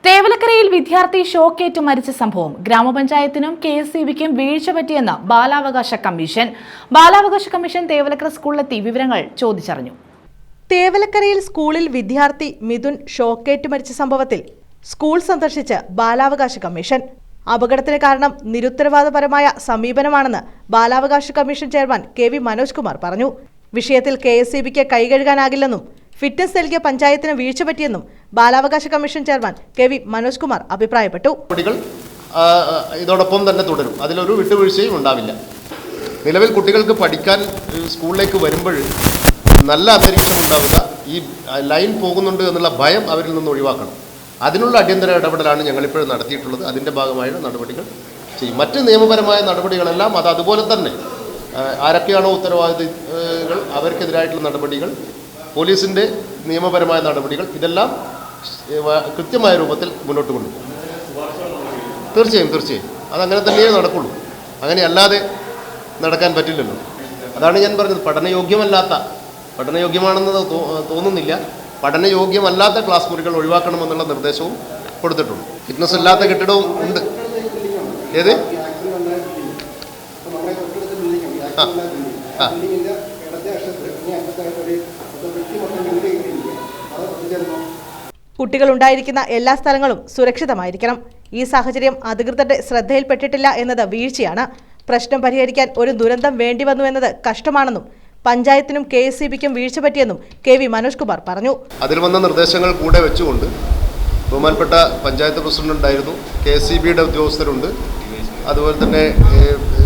തേവലക്കരയിൽ വിദ്യാർത്ഥി ഷോക്കേറ്റ് മരിച്ച സംഭവം ഗ്രാമപഞ്ചായത്തിനും കെഎസ്ഇബിക്കും വീഴ്ച പറ്റിയെന്ന് ബാലാവകാശ കമ്മീഷൻ. ബാലാവകാശ കമ്മീഷൻ തേവലക്കര സ്കൂളിലെത്തി വിവരങ്ങൾ ചോദിച്ചറിഞ്ഞു. തേവലക്കരയിൽ സ്കൂളിൽ വിദ്യാർത്ഥി മിഥുൻ ഷോക്കേറ്റ് മരിച്ച സംഭവത്തിൽ സ്കൂൾ സന്ദർശിച്ച് ബാലാവകാശ കമ്മീഷൻ. അപകടത്തിന് കാരണം നിരുത്തരവാദപരമായ സമീപനമാണെന്ന് ബാലാവകാശ കമ്മീഷൻ ചെയർമാൻ കെ.വി. മനോജ് കുമാർ പറഞ്ഞു. വിഷയത്തിൽ കെഎസ്ഇബിക്ക് കൈകഴുകാനാകില്ലെന്നും ഫിറ്റ്നസ് നൽകിയ പഞ്ചായത്തിന് വീഴ്ച പറ്റിയെന്നും ബാലാവകാശ കമ്മീഷൻ ചെയർമാൻ കെ.വി. മനോജ് കുമാർ അഭിപ്രായപ്പെട്ടു. ഇതോടൊപ്പം തന്നെ തുടരും, അതിലൊരു വിട്ടുവീഴ്ചയും ഉണ്ടാവില്ല. നിലവിൽ കുട്ടികൾക്ക് പഠിക്കാൻ സ്കൂളിലേക്ക് വരുമ്പോൾ നല്ല അന്തരീക്ഷം ഉണ്ടാവുക, ഈ ലൈൻ പോകുന്നുണ്ട് എന്നുള്ള ഭയം അവരിൽ നിന്ന് ഒഴിവാക്കണം. അതിനുള്ള അടിയന്തര ഇടപെടലാണ് ഞങ്ങളിപ്പോൾ നടത്തിയിട്ടുള്ളത്. അതിൻ്റെ ഭാഗമായ നടപടികൾ ചെയ്യും. മറ്റ് നിയമപരമായ നടപടികളെല്ലാം അത് അതുപോലെ തന്നെ ആരൊക്കെയാണോ ഉത്തരവാദികൾ അവർക്കെതിരായിട്ടുള്ള നടപടികൾ, പോലീസിൻ്റെ നിയമപരമായ നടപടികൾ, ഇതെല്ലാം കൃത്യമായ രൂപത്തിൽ മുന്നോട്ട് കൊണ്ടുപോകും. തീർച്ചയായും അതങ്ങനെ തന്നെയേ നടക്കുള്ളൂ. അങ്ങനെയല്ലാതെ നടക്കാൻ പറ്റില്ലല്ലോ. അതാണ് ഞാൻ പറഞ്ഞത്, പഠനയോഗ്യമാണെന്ന് തോന്നുന്നില്ല. പഠനയോഗ്യമല്ലാത്ത ക്ലാസ് മുറികൾ ഒഴിവാക്കണമെന്നുള്ള നിർദ്ദേശവും കൊടുത്തിട്ടുണ്ട്. ഫിറ്റ്നസ് ഇല്ലാത്ത കെട്ടിടവും ഉണ്ട്. ഏത് കുട്ടികൾ ഉണ്ടായിരിക്കുന്ന എല്ലാ സ്ഥലങ്ങളും സുരക്ഷിതമായിരിക്കണം. ഈ സാഹചര്യം അധികൃതരുടെ ശ്രദ്ധയിൽപ്പെട്ടിട്ടില്ല എന്നത് വീഴ്ചയാണ്. പ്രശ്നം പരിഹരിക്കാൻ ഒരു ദുരന്തം വേണ്ടിവന്നു എന്നത് കഷ്ടമാണെന്നും പഞ്ചായത്തിനും കെഎസ്ഇബിക്കും വീഴ്ച പറ്റിയെന്നും കെ.വി. മനോജ് കുമാർ പറഞ്ഞു. അതിൽ വന്ന നിർദ്ദേശങ്ങൾ കൂടെ വെച്ചുകൊണ്ട് ബഹുമാനപ്പെട്ട പഞ്ചായത്ത് പ്രസിഡന്റ് ഉണ്ടായിരുന്നു, കെഎസ്ഇബിയുടെ ഉദ്യോഗസ്ഥരുണ്ട്, അതുപോലെ തന്നെ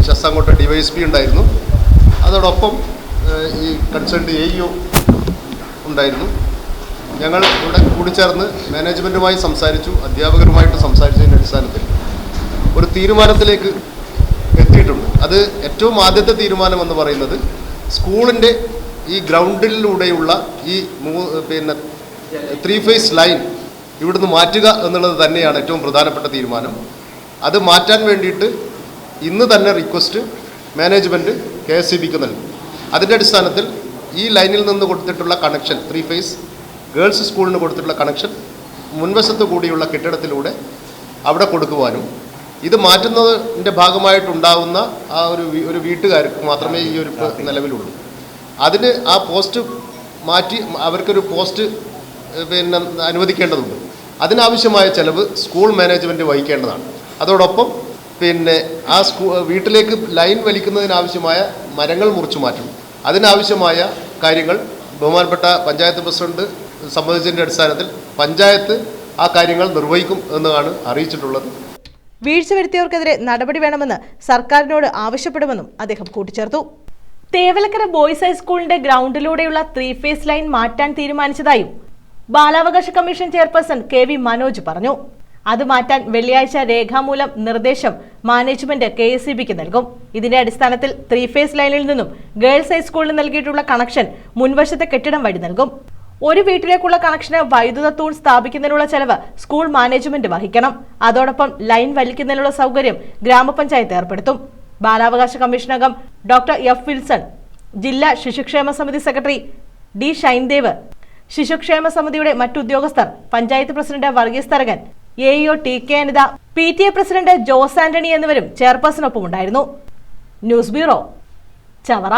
ശസ്താംകോട്ട ഡിവൈഎസ്പി ഉണ്ടായിരുന്നു, അതോടൊപ്പം ഈ കൺസേൺഡ് എഇഒ ഉണ്ടായിരുന്നു. ഞങ്ങൾ ഇവിടെ കൂടിച്ചേർന്ന് മാനേജ്മെൻറ്റുമായി സംസാരിച്ചു. അധ്യാപകരുമായിട്ട് സംസാരിച്ചതിൻ്റെ അടിസ്ഥാനത്തിൽ ഒരു തീരുമാനത്തിലേക്ക് എത്തിയിട്ടുണ്ട്. അത് ഏറ്റവും ആദ്യത്തെ തീരുമാനം എന്ന് പറയുന്നത് സ്കൂളിൻ്റെ ഈ ഗ്രൗണ്ടിലൂടെയുള്ള ഈ 3 ഫേസ് ലൈൻ ഇവിടുന്ന് മാറ്റുക എന്നുള്ളത് തന്നെയാണ് ഏറ്റവും പ്രധാനപ്പെട്ട തീരുമാനം. അത് മാറ്റാൻ വേണ്ടിയിട്ട് ഇന്ന് തന്നെ റിക്വസ്റ്റ് മാനേജ്മെൻറ്റ് കെഎസ്ഇബിക്ക് നൽകും. അതിൻ്റെ അടിസ്ഥാനത്തിൽ ഈ ലൈനിൽ നിന്ന് കൊടുത്തിട്ടുള്ള കണക്ഷൻ, 3 ഫേസ് ഗേൾസ് സ്കൂളിന് കൊടുത്തിട്ടുള്ള കണക്ഷൻ മുൻവശത്ത് കൂടിയുള്ള കെട്ടിടത്തിലൂടെ അവിടെ കൊടുക്കുവാനും, ഇത് മാറ്റുന്നതിൻ്റെ ഭാഗമായിട്ടുണ്ടാകുന്ന ആ ഒരു വീട്ടുകാർക്ക് മാത്രമേ ഈ ഒരു നിലവിലുള്ളൂ. അതിന് ആ പോസ്റ്റ് മാറ്റി അവർക്കൊരു പോസ്റ്റ് അനുവദിക്കേണ്ടതുണ്ട്. അതിനാവശ്യമായ ചെലവ് സ്കൂൾ മാനേജ്മെൻറ്റ് വഹിക്കേണ്ടതാണ്. അതോടൊപ്പം ആ വീട്ടിലേക്ക് ലൈൻ വലിക്കുന്നതിനാവശ്യമായ മരങ്ങൾ മുറിച്ചു മാറ്റും. അതിനാവശ്യമായ കാര്യങ്ങൾ ബഹുമാനപ്പെട്ട പഞ്ചായത്ത് പ്രസിഡന്റ് സംബന്ധിച്ചതിൻ്റെ അടിസ്ഥാനത്തിൽ പഞ്ചായത്ത് ആ കാര്യങ്ങൾ നിർവഹിക്കും എന്നാണ് അറിയിച്ചിട്ടുള്ളത്. വീഴ്ച വരുത്തിയവർക്കെതിരെ നടപടി വേണമെന്ന് സർക്കാരിനോട് ആവശ്യപ്പെടുമെന്നും അദ്ദേഹം കൂട്ടിച്ചേർത്തു. തേവലക്കര ബോയ്സ് ഹൈസ്കൂളിന്റെ ഗ്രൗണ്ടിലൂടെയുള്ള 3 ഫേസ് ലൈൻ മാറ്റാൻ തീരുമാനിച്ചതായും ബാലാവകാശ കമ്മീഷൻ ചെയർപേഴ്സൺ കെ.വി. മനോജ് പറഞ്ഞു. അത് മാറ്റാൻ വെള്ളിയാഴ്ച രേഖാമൂലം നിർദ്ദേശം മാനേജ്മെന്റ് കെഎസ്ഇബിക്ക് നൽകും. ഇതിന്റെ അടിസ്ഥാനത്തിൽ 3 ഫേസ് ലൈനിൽ നിന്നും ഗേൾസ് ഹൈസ്കൂളിന് നൽകിയിട്ടുള്ള കണക്ഷൻ മുൻവശത്തെ കെട്ടിടം വഴി നൽകും. ഒരു വീട്ടിലേക്കുള്ള കണക്ഷന് വൈദ്യുത തൂൺ സ്ഥാപിക്കുന്നതിനുള്ള ചെലവ് സ്കൂൾ മാനേജ്മെന്റ് വഹിക്കണം. അതോടൊപ്പം ലൈൻ വലിക്കുന്നതിനുള്ള സൗകര്യം ഗ്രാമപഞ്ചായത്ത് ഏർപ്പെടുത്തും. ബാലാവകാശ കമ്മീഷൻ അംഗം ഡോക്ടർ എഫ് വിൽസൺ, ജില്ലാ ശിശുക്ഷേമ സമിതി സെക്രട്ടറി ഡി ഷൈൻദേവ്, ശിശുക്ഷേമ സമിതിയുടെ മറ്റുദ്യോഗസ്ഥർ, panchayat president Varghese Tharakan, AEO TK. Anitha, PTA president Jose Antony എന്നിവരും ചെയർപേഴ്സണൊപ്പം ഉണ്ടായിരുന്നു. News bureau, Chavara.